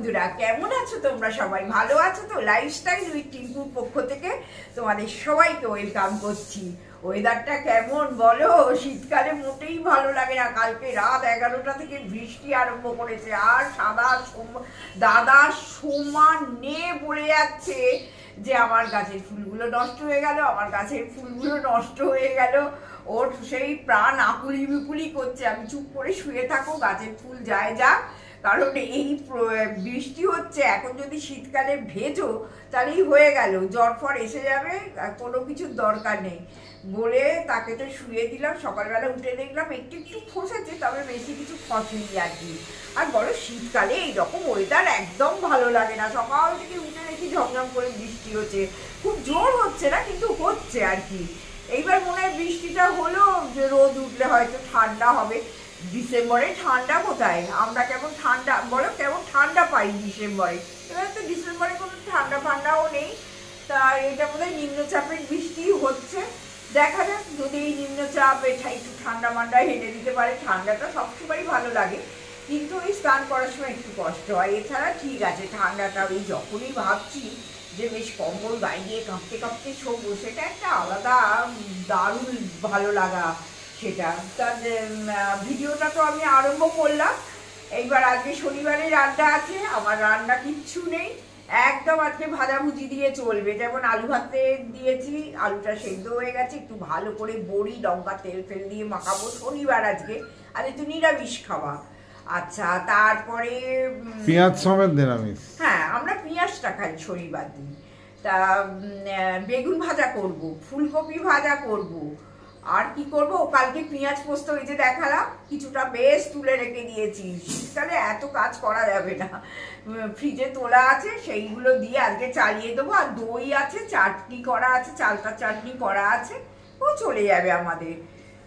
বন্ধুরা, কেমন আছো তোমরা? সবাই ভালো আছো তো? লাইফস্টাইল উইথ টিঙ্কুর পক্ষ থেকে তোমাদের সবাইকে ওয়েলকাম করছি। ওয়েদারটা কেমন বলো? শীতকালে মোটেই ভালো লাগে না। কালকে রাত 11টা থেকে বৃষ্টি আরম্ভ করেছে, আর দাদা সমানে বলে যাচ্ছে যে আমার গাছের ফুলগুলো নষ্ট হয়ে গেল, আমার গাছের ফুলগুলো নষ্ট হয়ে গেল। ওর সেই প্রাণ আকুলি বিকুলি করছে। আমি চুপ করে শুয়ে থাকো, গাছের ফুল যায় যাক, কারণ এই বৃষ্টি হচ্ছে এখন, যদি শীতকালে ভেজো তাহলেই হয়ে গেল, জ্বর ফর এসে যাবে, কোনো কিছুর দরকার নেই বলে তাকে তো শুয়ে দিলাম। সকালবেলা উঠে দেখলাম একটু একটু খসেছে, তবে বেশি কিছু খসেনি আর কি। আর বলো, শীতকালে এইরকম ওয়েদার একদম ভালো লাগে না। সকাল থেকে উঠে দেখি ঝমঝম করে বৃষ্টি হচ্ছে, খুব জোর হচ্ছে না কিন্তু হচ্ছে আর কি। এইবার মনে হয় বৃষ্টিটা হলো, যে রোদ উঠলে হয়তো ঠান্ডা হবে। ডিসেম্বরে ঠান্ডা কোথায়? আমরা কেমন ঠান্ডা বলো, কেমন ঠান্ডা পাই ডিসেম্বরে? এবার তো ডিসেম্বরে কোনো ঠান্ডা ফান্ডাও নেই। তা এটা বোধহয় নিম্নচাপের বৃষ্টি হচ্ছে। দেখা যাক, যদি এই নিম্নচাপ এটা একটু ঠান্ডা মান্ডা হেঁটে দিতে পারে। ঠান্ডাটা সবসময়ই ভালো লাগে, কিন্তু ওই স্নান করার সময় একটু কষ্ট হয়। এছাড়া ঠিক আছে ঠান্ডাটা। ওই যখনই ভাবছি যে বেশ কম্বল গায়ে দিয়ে কাঁপতে কাঁপতে শোবো, সেটা একটা আলাদা দারুণ ভালো লাগা সেটা। তার ভিডিওটা তো আমি আরম্ভ করলাম। এইবার আজকে শনিবারের রান্না আছে, আমার রান্না কিচ্ছু নেই একদম। আজকে ভাজাভুজি দিয়ে চলবে। যেমন আলু ভাতে দিয়েছি, আলুটা সেদ্ধ হয়ে গেছে, একটু ভালো করে বড়ি লঙ্কা তেল ফেল দিয়ে মাখাবো। শনিবার আজকে, আর একটু নিরামিষ খাওয়া। আচ্ছা, তারপরে পেঁয়াজ সমেত নিরামিষ। হ্যাঁ, আমরা পেঁয়াজটা খাই শনিবার দিন। তা বেগুন ভাজা করব, ফুলকপি ভাজা করব, আর কি করব, কালকে পেঁয়াজ পোস্ত এই যে দেখালাম, কিছুটা বেশ তুলে রেখে দিয়েছি। শীতকালে এত কাজ করা যাবে না, ফ্রিজে তোলা আছে, সেইগুলো দিয়ে আজকে চালিয়ে দেবো। আর দই আছে, চাটনি করা আছে, চালতা চাটনি করা আছে, ও চলে যাবে আমাদের।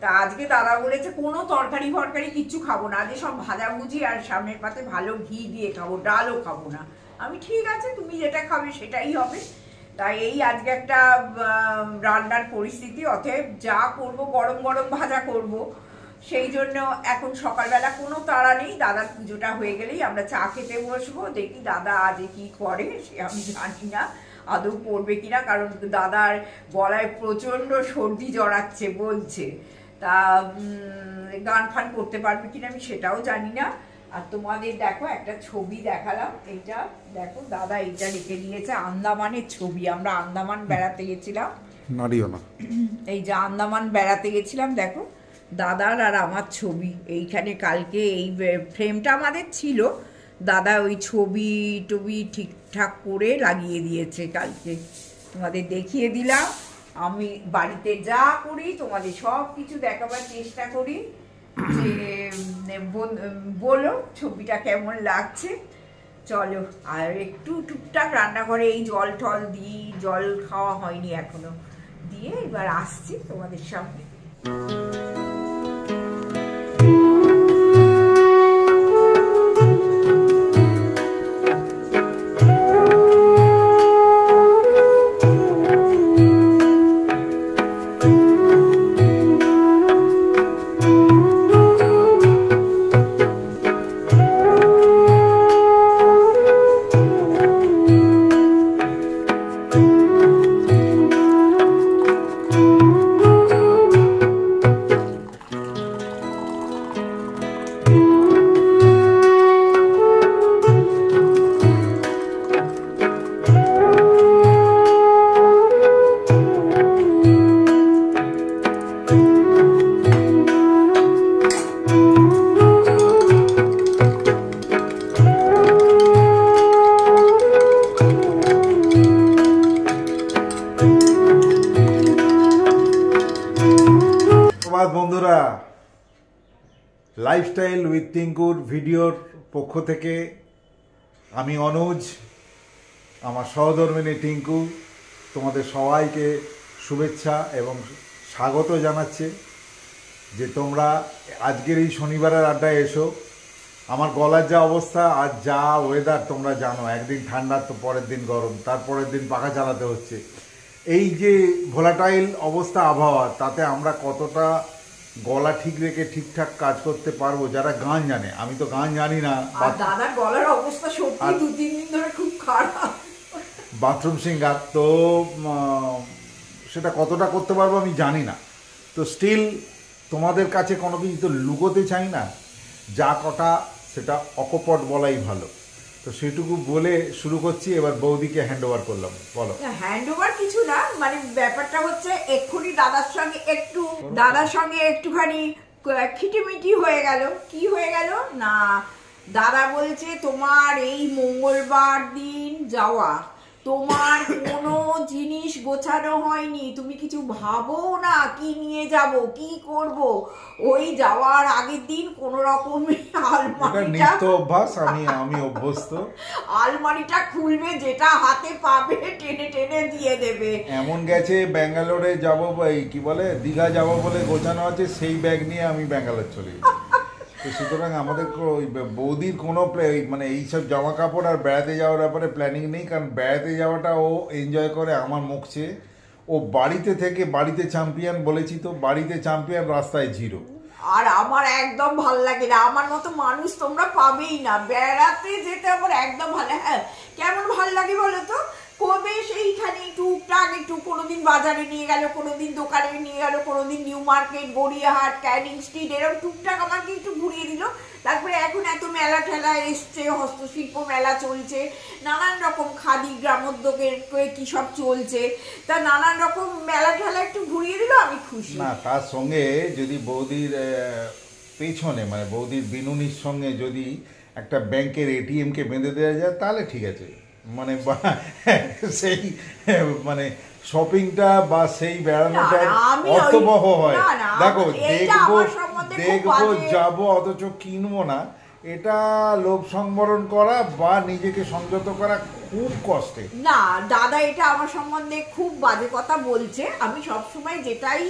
তা আজকে দাদা বলেছে কোনো তরকারি ফরকারি কিচ্ছু খাবো না, আজকে সব ভাজাভুজি আর সামনের পাতে ভালো ঘি দিয়ে খাবো, ডালও খাবো না। আমি ঠিক আছে, তুমি যেটা খাবে সেটাই হবে। তাই এই আজকে একটা রান্নার পরিস্থিতি। অতএব যা করব গরম গরম ভাজা করব। সেই জন্য এখন সকালবেলা কোনো তাড়া নেই। দাদার পুজোটা হয়ে গেলেই আমরা চা খেতে বসবো। দেখি দাদা আজ কি করে, সে আমি জানি না আদৌ করবে কিনা, কারণ দাদার গলায় প্রচণ্ড সর্দি জড়াচ্ছে বলছে। তা গান ফান করতে পারবে কিনা আমি সেটাও জানি না। আর তোমাদের দেখো একটা ছবি দেখালাম, এইটা দেখো, দাদা এইটা রেখে দিয়েছে, আন্দামানের ছবি। আমরা আন্দামান বেড়াতে গেছিলাম, নাড়িও না। এই যে আন্দামান বেড়াতে গেছিলাম, দেখো দাদার আর আমার ছবি এইখানে। কালকে এই ফ্রেমটা আমাদের ছিল, দাদা ওই ছবি টবি ঠিকঠাক করে লাগিয়ে দিয়েছে কালকে। তোমাদের দেখিয়ে দিলাম। আমি বাড়িতে যা করি তোমাদের সব কিছু দেখাবার চেষ্টা করি, যে বলো ছবিটা কেমন লাগছে। চলো, আর একটু টুকটাক রান্নাঘরে এই জল টল দিই, জল খাওয়া হয়নি এখনো, দিয়ে এবার আসছি তোমাদের সামনে। বন্ধুরা, লাইফস্টাইল উইথ টিঙ্কুর ভিডিওর পক্ষ থেকে আমি অনুজ, আমার সহধর্মিণী টিঙ্কু, তোমাদের সবাইকে শুভেচ্ছা এবং স্বাগত জানাচ্ছে যে তোমরা আজকের এই শনিবারের আড্ডায় এসো। আমার গলার যা অবস্থা আর যা ওয়েদার তোমরা জানো, একদিন ঠান্ডা তো পরের দিন গরম, তারপরের দিন পাখা চালাতে হচ্ছে। এই যে ভোলাটাইল অবস্থা আবহাওয়া, তাতে আমরা কতটা গলা ঠিক রেখে ঠিকঠাক কাজ করতে পারবো, যারা গান জানে। আমি তো গান জানি না। আর দাদার গলার অবস্থা সত্যি 2-3 দিন ধরে খুব খারাপ, বাথরুম সিঙ্গার, তো সেটা কতটা করতে পারবো আমি জানি না। তো স্টিল তোমাদের কাছে কোনো কিছু তো লুকোতে চাই না, যা কটা সেটা অকপট বলাই ভালো। তো সেটুকু বলে শুরু করছি। এবার বৌদিকে হ্যান্ড ওভার করলাম, বলো। হ্যান্ড ওভার কিছু না, মানে ব্যাপারটা হচ্ছে এক্ষুনি দাদার সঙ্গে একটুখানি খিটিমিটি হয়ে গেল। কি হয়ে গেল না, দাদা বলছে তোমার এই মঙ্গলবার দিন যাওয়া, তোমার কোনো জিনিস গোছানো হয়নি, তুমি কিছু ভাবো না কি নিয়ে যাব কি করব। ওই যাওয়ার আগের দিন কোন রকমে নিত্য অভ্যাস, আমি অভ্যস্ত। আলমারিটা খুলবে, যেটা হাতে পাবে টেনে টেনে দিয়ে দেবে। এমন গেছে ব্যাঙ্গালোরে যাবো, কি বলে দীঘা যাবো বলে গোছানো আছে, সেই ব্যাগ নিয়ে আমি ব্যাঙ্গালোর চলে যাই। তো সুতরাং আমাদের ওই বৌদির কোনো মানে এইসব জামা কাপড় আর বেড়াতে যাওয়ার ব্যাপারে প্ল্যানিং নেই, কারণ বেড়াতে যাওয়াটা ও এনজয় করে আমার মুখ চেয়ে। ও বাড়িতে চ্যাম্পিয়ন, বলেছি তো, বাড়িতে চ্যাম্পিয়ন, রাস্তায় জিরো। আর আমার একদম ভাল লাগে না, আমার মতো মানুষ তোমরা পাবেই না। বেড়াতে যেতে আমার একদম ভালো, হ্যাঁ কেমন ভাল লাগে বলো তো, কবে সেইখানে টুকটাক একটু কোনোদিন বাজারে নিয়ে গেল, কোনোদিন দোকানে নিয়ে গেল, কোনোদিন new market, Gariahat, Canning street, এরকম টুকটাক আমাকে একটু ঘুরিয়ে দিল। তারপরে এখন এত মেলা ঠেলা এসছে, হস্তশিল্প মেলা চলছে, নানান রকম খাদি গ্রামোদ্যোগের কি সব চলছে, তা নানান রকম মেলা ঠেলা একটু ঘুরিয়ে দিল, আমি খুশি। না, তার সঙ্গে যদি বৌদির পেছনে মানে বৌদির বিনুনির সঙ্গে যদি একটা ব্যাংকের এটিএম কে বেঁধে দেওয়া যায় তাহলে ঠিক আছে। মানে সেই মানে শপিংটা বা সেই বেড়ানোটা অর্থবহ হয়। দেখো, দেখবো যাবো অথচ কিনবো না, এটা লোভ সংবরণ করা বা নিজেকে সংযত করা খুব কষ্টে। না দাদা, এটা আমার সম্বন্ধে খুব বাজে কথা বলছে। আমি সবসময় যেটাই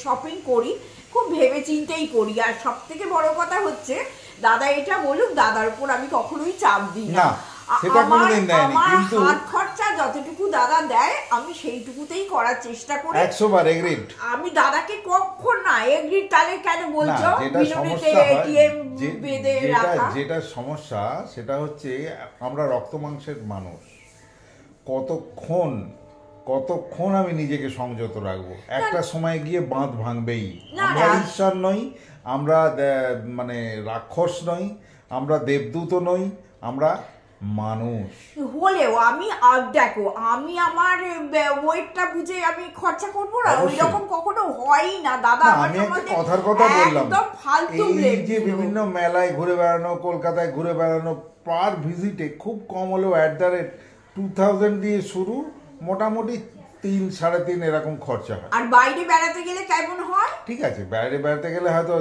শপিং করি খুব ভেবে চিন্তেই করি। আর সব থেকে বড় কথা হচ্ছে, দাদা এটা বলুক, দাদার উপর আমি কখনোই চাপ দিই না। সেটা কোনোদিন দেয়নি, কিন্তু হাত খরচা যতটুকু দাদা দেয় আমি সেইটুকুতেই করার চেষ্টা করি। 100 বার এগ্রিড। আমি দাদাকে কখন না এগ্রিড, তাহলে কেন বলছো? যেটা সমস্যা সেটা হচ্ছে আমরা রক্ত মাংসের মানুষ। কতক্ষণ আমি নিজেকে সংযত রাখবো? একটা সময় গিয়ে বাঁধ ভাঙবেই। আমরা ঈশ্বর নই, আমরা মানে রাক্ষস নই, আমরা দেবদূত নই, আমরা মানুষ হলেও আমি দেখো, আমি আমার ওয়েটটা বুঝে আমি খরচা করবো না, ওই রকম কখনো হয়ই না দাদা। আমি একটা কথার কথা বললাম, এই যে বিভিন্ন মেলায় ঘুরে বেড়ানো, কলকাতায় ঘুরে বেড়ানো, পার ভিজিটে খুব কম হলেও @2000 দিয়ে শুরু, মোটামুটি 3-3.5 এরকম খরচা হয়। আর বাইরে বেড়াতে গেলে কেমন হয়? ঠিক আছে, বাইরে বেড়াতে গেলে হয়তো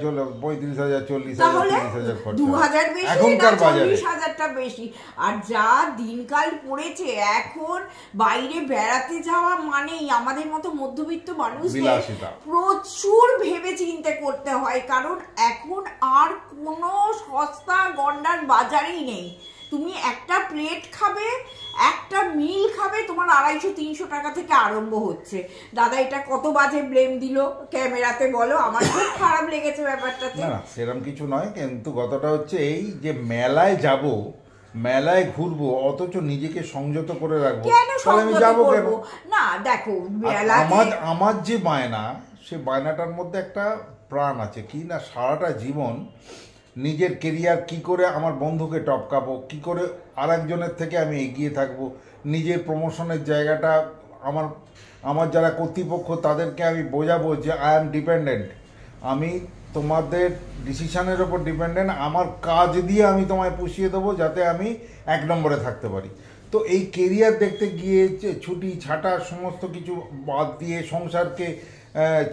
চলো 35,000, 40,000, 30,000 খরচা, 2,000 বেশি, এখনকার বাজারে 40,000টা বেশি। আর যা দিনকাল পড়েছে এখন, বাইরে বেড়াতে যাওয়া মানেই আমাদের মতো মধ্যবিত্ত মানুষদের প্রচুর ভেবে চিন্তে করতে হয়, কারণ এখন আর কোনো সস্তা গন্ডার বাজারেই নেই। তুমি একটা প্লেট খাবে, একটা মিল খাবে, তোমার 250-300 টাকা থেকে আরম্ভ হচ্ছে। দাদা এটা কত বাজে ব্লেম দিল ক্যামেরাতে, বলো? আমার খুব খারাপ লেগেছে ব্যাপারটাতে। না সেরকম কিছু নয়, কিন্তু কথাটা হচ্ছে এই যে মেলায় যাব, মেলায় ঘুরবো, অথচ নিজেকে সংযত করে রাখবো, তাহলে আমি যাবো কেন? না দেখো, আমার যে বায়না, সে বায়নাটার মধ্যে একটা প্রাণ আছে, কি না সারাটা জীবন নিজের কেরিয়ার কি করে আমার বন্ধুকে টপকাবো, কি করে আরেকজনের থেকে আমি এগিয়ে থাকবো, নিজের প্রমোশনের জায়গাটা আমার যারা কর্তৃপক্ষ তাদেরকে আমি বোঝাবো যে আই অ্যাম ডিপেন্ডেন্ট, আমি তোমাদের ডিসিশনের ওপর ডিপেন্ডেন্ট, আমার কাজ দিয়ে আমি তোমায় পুষিয়ে দেবো যাতে আমি 1 নম্বরে থাকতে পারি। তো এই কেরিয়ার দেখতে গিয়ে ছুটি ছাটা সমস্ত কিছু বাদ দিয়ে সংসারকে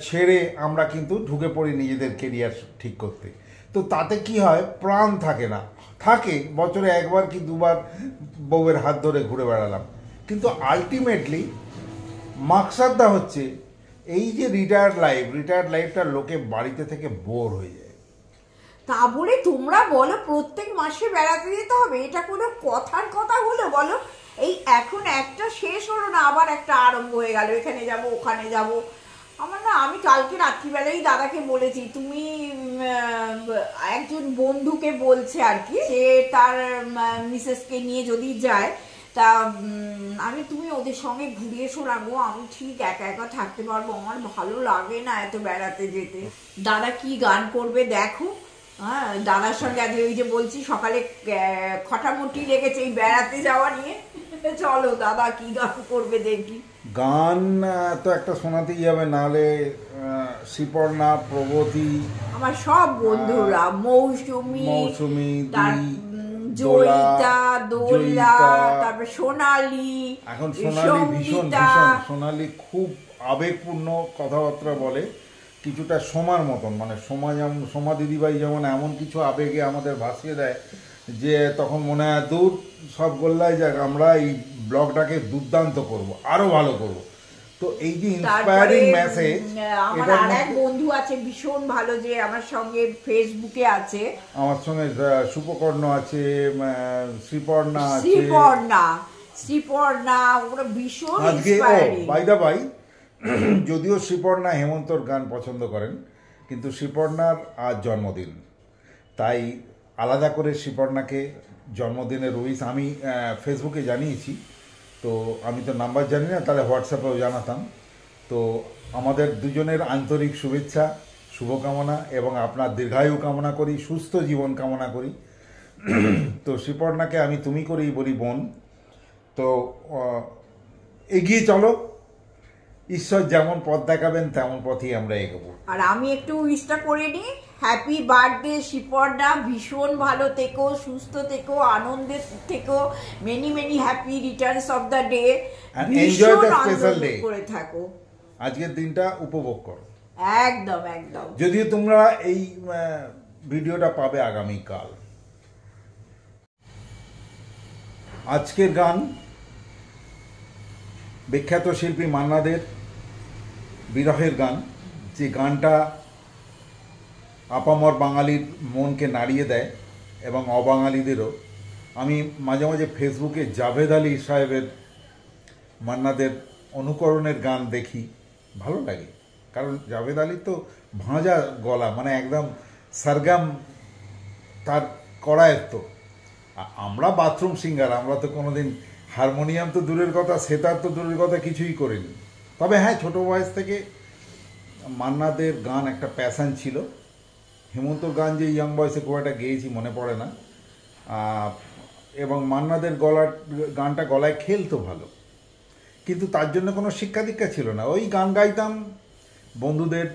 ছেড়ে আমরা কিন্তু ঢুকে পড়ি নিজেদের কেরিয়ার ঠিক করতে। তো তাতে কি হয়, প্রাণ থাকে না, থাকে বছরে 1বার কি 2বার বউয়ের হাত ধরে ঘুরে বেড়ালাম, কিন্তু আলটিমেটলি মাকসাদটা হচ্ছে এই যে রিটায়ার্ড লাইফটা লোকে বাড়িতে থেকে বোর হয়ে যায়। তা বলে তোমরা বলো প্রত্যেক মাসে বেড়াতে যেতে হবে? এটা কোনো কথার কথা হলো বলো? এই এখন একটা শেষ হলো না, আবার একটা আরম্ভ হয়ে গেল, এখানে যাব ওখানে যাব। আমার না, আমি কালকে রাত্রিবেলাই দাদাকে বলেছি, তুমি একজন বন্ধুকে বলছে আর কি, সে তার মিসেসকে নিয়ে যদি যায়, তা তুমি ওদের সঙ্গে ঘুরে এসো না গো, আমি ঠিক একা একা থাকতে পারবো, আমার ভালো লাগে না এত বেড়াতে যেতে। দাদা কি গান করবে দেখো। হ্যাঁ, দাদার সঙ্গে আজকে ওই যে বলছি সকালে খটামুটি লেগেছে এই বেড়াতে যাওয়া নিয়ে। চলো দাদা কি গান করবে দেখি। গান তো একটা শোনাতেই যাবে, নাহলে শিপর্ণা, প্রগতি, আমার সব বন্ধুরা, মৌসুমি, জয়িতা, দোলা, তারপর সোনালি। এখন সোনালি ভীষণ সোনালি খুব আবেগপূর্ণ কথাবার্তা বলে, কিছুটা সোমার মতন, মানে সোমা দিদিভাই যেমন এমন কিছু আবেগে আমাদের ভাসিয়ে দেয় যে তখন মনে হয় দূর সব গোল্লায় যাক, আমরা এই ব্লগটাকে দুর্দান্ত করব, আরো ভালো করব। তো এই যে ইন্সপায়ারিং মেসেজ, আমার আরেক বন্ধু আছে ভীষণ ভালো, যে আমার সঙ্গে ফেসবুকে আছে, আমার সঙ্গে সুপকর্ণ আছে, শ্রীপর্ণা আছে, শ্রীপর্ণা ওরা ভীষণ ইন্সপায়ারিং। বাই দা বাই, যদিও শ্রীপর্ণা হেমন্তর গান পছন্দ করেন, কিন্তু শ্রীপর্ণার আজ জন্মদিন, তাই আলাদা করে শ্রীপর্ণাকে জন্মদিনের উইশ আমি ফেসবুকে জানিয়েছি। তো আমি তো নাম্বার জানি না, তাহলে হোয়াটসঅ্যাপেও জানাতাম। তো আমাদের দুজনের আন্তরিক শুভেচ্ছা, শুভকামনা এবং আপনার দীর্ঘায়ু কামনা করি, সুস্থ জীবন কামনা করি। তো শ্রীপর্ণাকে আমি তুমি করেই বলি বোন। তো এগিয়ে চলো, ঈশ্বর যেমন পথ দেখাবেন তেমন পথেই আমরা এগোবো। আর আমি একটু উইশটা করে নিই, হ্যাপি বার্থডে শিপর্ণা, ভীষণ ভালো থেকো, সুস্থ থেকো, আনন্দে থেকো, many many happy Returns of the day, enjoy the special day করে থাকো, আজকের দিনটা উপভোগ করো। একদম একদম। যদিও তোমরা এই ভিডিওটা পাবে আগামীকাল। আজকের গান বিখ্যাত শিল্পী মান্না দের বিরহের গান, যে গানটা আপামর বাঙালির মনকে নাড়িয়ে দেয় এবং অবাঙালিদেরও। আমি মাঝে মাঝে ফেসবুকে জাভেদ আলী সাহেবের মান্নাদের অনুকরণের গান দেখি, ভালো লাগে, কারণ জাভেদ আলী তো ভাঁজা গলা, মানে একদম সারগাম তার করায়ত্ত। আমরা বাথরুম সিঙ্গার, আমরা তো কোনোদিন হারমোনিয়াম তো দূরের কথা, সেতার তো দূরের কথা, কিছুই করিনি। তবে হ্যাঁ, ছোটো বয়স থেকে মান্নাদের গান একটা প্যাশন ছিল। হেমন্তর গান যে ইয়াং বয়সে খুব একটা গেয়েছি মনে পড়ে না, এবং মান্নাদের গানটা গলায় খেলতো ভালো, কিন্তু তার জন্য কোনো শিক্ষা দীক্ষা ছিল না। ওই গান গাইতাম বন্ধুদের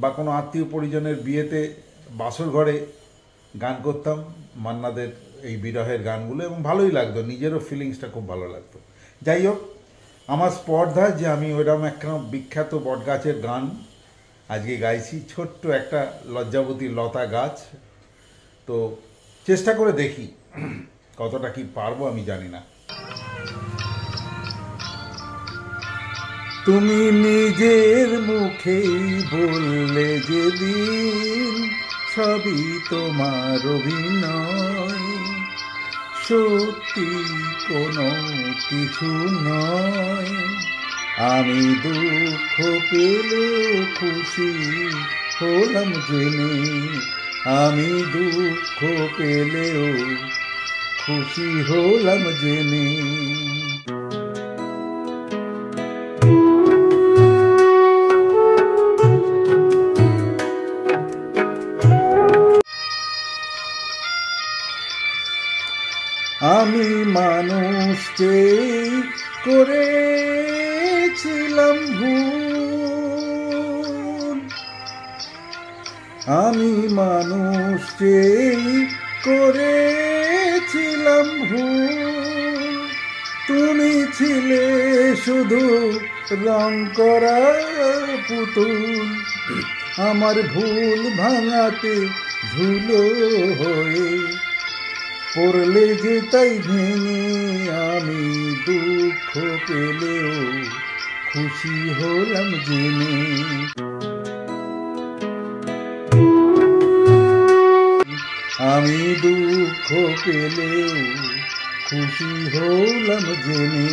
বা কোনো আত্মীয় পরিজনের বিয়েতে, বাসর ঘরে গান করতাম মান্নাদের এই বিরহের গানগুলো, এবং ভালোই লাগতো, নিজেরও ফিলিংসটা খুব ভালো লাগতো। যাই হোক, আমার স্পর্ধা যে আমি ওইরকম একটা বিখ্যাত বটগাছের গান আজকে গাইছি, ছোট্ট একটা লজ্জাবতী লতা গাছ। তো চেষ্টা করে দেখি কতটা কি পারবো, আমি জানি না। তুমি নিজের মুখেই বললে যেদিন সবই তোমার অভিনয়, সত্যি কোনো কিছু নয়। আমি দুঃখ পেলেও খুশি হলাম জেনে, আমি দুঃখ পেলেও খুশি হলাম জেনে। আমি মানুষ চেয়ে করেছিলাম ভুল, আমি মানুষ চেয়ে করেছিলাম ভুল। তুমি ছিলে শুধু রং করা পুতুল, আমার ভুল ভাঙাতে ধুলো হয়ে পড়লে যে তাই ভেঙে। আমি দুঃখ পেলেও খুশি হলাম জেনে, আমি দুঃখ পেলেও খুশি হলাম জেনে।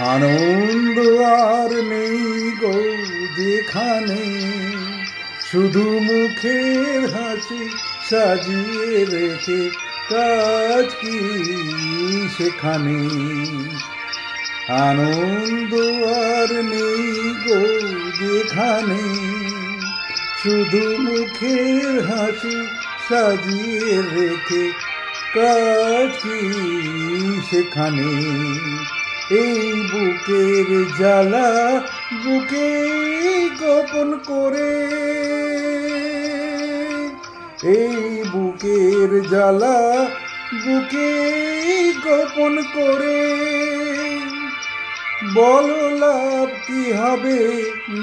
আনন্দ আর নেই গো যেখানে, শুধু মুখের হাসি সাজিয়ে রেখে কাজ কি সেখানে। আনন্দ আর নেই গো যেখানে, শুধু মুখের হাসি সাজিয়ে রেখে কাজ কি সেখানে। এই বুকের জ্বালা বুকে গোপন করে, এই বুকের জ্বালা বুকে গোপন করে, বলো লাভ কি হবে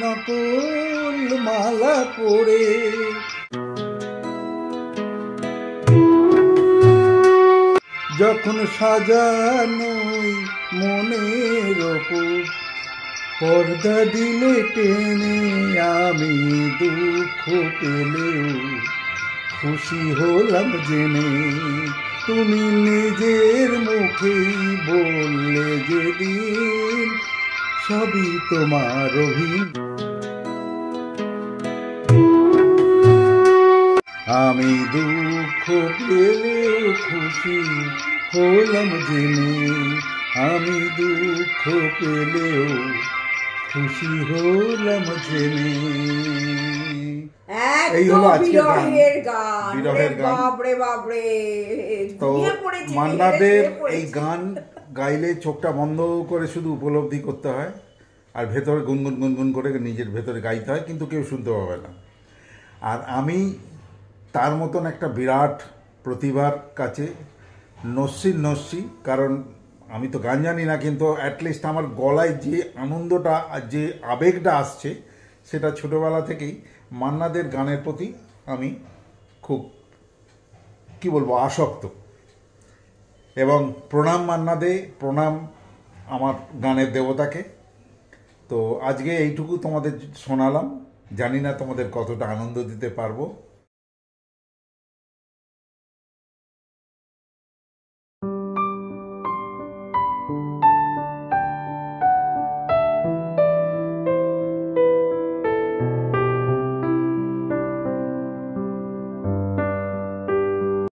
নকল মালা পরে। যখন সাজানোই মনের ওপর পর্দা দিলে টেনে, আমি দুঃখ পেলেও খুশি হলাম জেনে। তুমি নিজের মুখেই বললে যেদিন সবই তোমার অভিনয়। আমি দুঃখ পেলেও খুশি হলাম জেনে, আমি দুঃখ পেলেও খুশি হলাম জেনে। এই হলো আজকের গান, বিরহের গান। বাপরে বাপরে, তো মান্নাদের এই গান গাইলে চোখটা বন্ধ করে শুধু উপলব্ধি করতে হয়, আর ভেতরে গুনগুন গুনগুন করে নিজের ভেতরে গাইতে হয়, কিন্তু কেউ শুনতে পাবে না। আর আমি তার মতন একটা বিরাট প্রতিভার কাছে নস্যি, কারণ আমি তো গান জানি না, কিন্তু অ্যাটলিস্ট আমার গলায় যে আনন্দটা যে আবেগটা আসছে সেটা ছোটোবেলা থেকেই মান্নাদের গানের প্রতি আমি খুব কি বলবো আসক্ত। এবং প্রণাম মান্নাদে, প্রণাম আমার গানের দেবতাকে। তো আজকে এইটুকু তোমাদের শোনালাম, জানি না তোমাদের কতটা আনন্দ দিতে পারবো।